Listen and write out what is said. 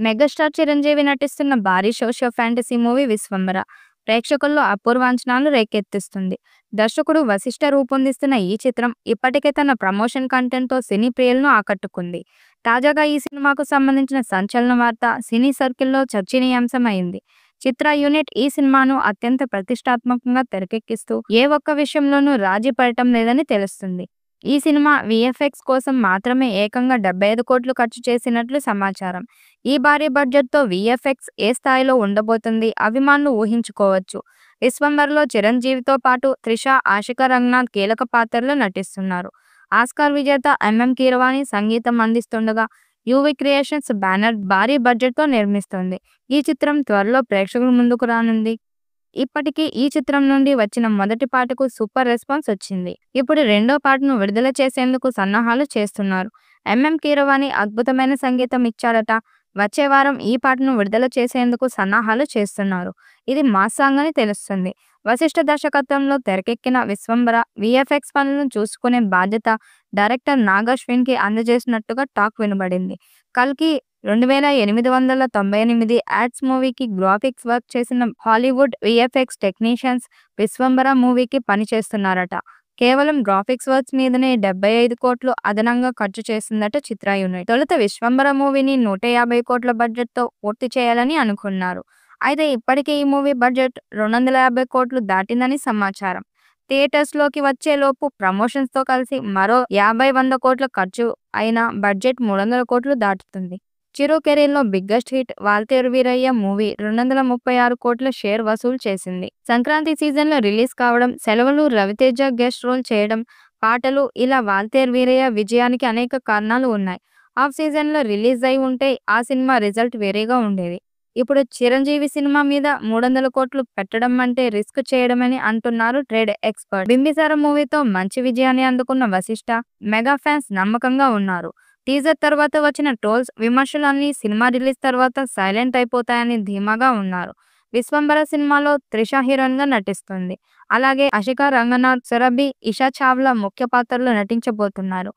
Megastar Chiranjeevi నటిస్తున్న భారీ socio fantasy movie 'Vishwambhara' ప్రేక్షకుల్లో అపూర్వ అంచనాలు రేకెత్తిస్తుంది. దర్శకుడు వశిష్ఠ రూపొందిస్తున్న ఈ చిత్రం ఇప్పటికే తన ప్రమోషన్ కంటెంట్‌తో సినీ ప్రియులను ఆకట్టుకుంది. తాజాగా ఈ సినిమాకు సంబంధించిన సంచలన వార్త సినీ సర్కిల్‌లో చర్చనీయాంశమైంది. చిత్ర యూనిట్ ఈ సినిమాను అత్యంత ప్రతిష్టాత్మకంగా తెరకెక్కిస్తూ ఏ ఒక్క విషయంలోనూ రాజీ పడటం లేదని తెలుస్తుంది. ఈ సినిమా వీఎఫ్ఎక్స్ కోసం మాత్రమే ఏకంగా 75 కోట్లు ఖర్చు చేసినట్లు సమాచారం. ఈ భారీ బడ్జెట్‌తో వీఎఫ్ఎక్స్ ఏ స్థాయిలో ఉండబోతుంది అభిమానులు ఊహించుకోవచ్చు. 'విశ్వంబర'లో చిరంజీవితో పాటు త్రిష, ఆషికా రంగనాథ్ కీలక పాత్రల్లో నటిస్తున్నారు. ఆస్కార్ విజేత ఎంఎం కీరవాణి సంగీతం అందిస్తుండగా యూవీ క్రియేషన్స్ బ్యానర్ భారీ బడ్జెట్‌తో నిర్మిస్తోంది. ఈ చిత్రం త్వరలో ప్రేక్షకుల ముందుకు రానుంది. ఇప్పటికీ ఈ చిత్రం నుండి వచ్చిన మొదటి పాటకు సూపర్ రెస్పాన్స్ వచ్చింది. ఇప్పుడు రెండో పాటను విడుదల చేసేందుకు సన్నాహాలు చేస్తున్నారు. ఎంఎం కీరవాణి అద్భుతమైన సంగీతం ఇచ్చారట. వచ్చే వారం ఈ పాటను విడుదల చేసేందుకు సన్నాహాలు చేస్తున్నారు. ఇది మాస్ సాంగ్ అని తెలుస్తుంది. వశిష్ఠ దర్శకత్వంలో తెరకెక్కిన 'విశ్వంబర' వీఎఫ్ఎక్స్ పనులను చూసుకునే బాధ్యత డైరెక్టర్ నాగ్ అశ్విన్‌కి అందజేసినట్టుగా టాక్ వినబడింది. 'కల్కి 2898 యాడ్స్ మూవీకి గ్రాఫిక్స్ వర్క్ చేసిన హాలీవుడ్ వీఎఫ్ఎక్స్ టెక్నీషియన్స్ 'విశ్వంబర' మూవీకి పనిచేస్తున్నారట. కేవలం గ్రాఫిక్స్ వర్క్స్ మీదనే 75 కోట్లు అదనంగా ఖర్చు చేసిందట చిత్ర యూనిట్. తొలుత 'విశ్వంబర' మూవీని 150 కోట్ల బడ్జెట్‌తో పూర్తి చేయాలని అనుకున్నారు. అయితే ఇప్పటికే ఈ మూవీ బడ్జెట్ 250 కోట్లు దాటిందని సమాచారం. థియేటర్స్‌లోకి వచ్చేలోపు ప్రమోషన్స్‌తో కలిసి మరో 50-100 కోట్ల ఖర్చు అయినా బడ్జెట్ 300 కోట్లు దాటుతుంది. చిరు కెరీర్‌లో biggest hit 'Waltair Veerayya' movie 236 కోట్ల షేర్ వసూలు చేసింది. సంక్రాంతి సీజన్‌లో రిలీజ్ కావడం, సెలవులు, రవితేజ గెస్ట్ రోల్ చేయడం, పాటలు ఇలా 'వాల్తేరు వీరయ్య' విజయానికి అనేక కారణాలు ఉన్నాయి. ఆఫ్ సీజన్‌లో రిలీజ్ అయి ఉంటే ఆ సినిమా రిజల్ట్ వేరేగా ఉండేది. ఇప్పుడు చిరంజీవి సినిమా మీద 300 కోట్లు పెట్టడం అంటే రిస్క్ చేయడమని అంటున్నారు ట్రేడ్ ఎక్స్పర్ట్. 'బింబిసార' మూవీతో మంచి విజయాన్ని అందుకున్న వశిష్ఠ, మెగా ఫ్యాన్స్ నమ్మకంగా ఉన్నారు. టీజర్ తర్వాత వచ్చిన ట్రోల్స్, విమర్శలు అన్నీ సినిమా రిలీజ్ తర్వాత సైలెంట్ అయిపోతాయని ధీమాగా ఉన్నారు. 'విశ్వంబర' సినిమాలో త్రిష హీరోయిన్‌గా నటిస్తుంది. అలాగే ఆషికా రంగనాథ్, సురభి, ఇషా చావ్లా ముఖ్య పాత్రల్లో నటించబోతున్నారు.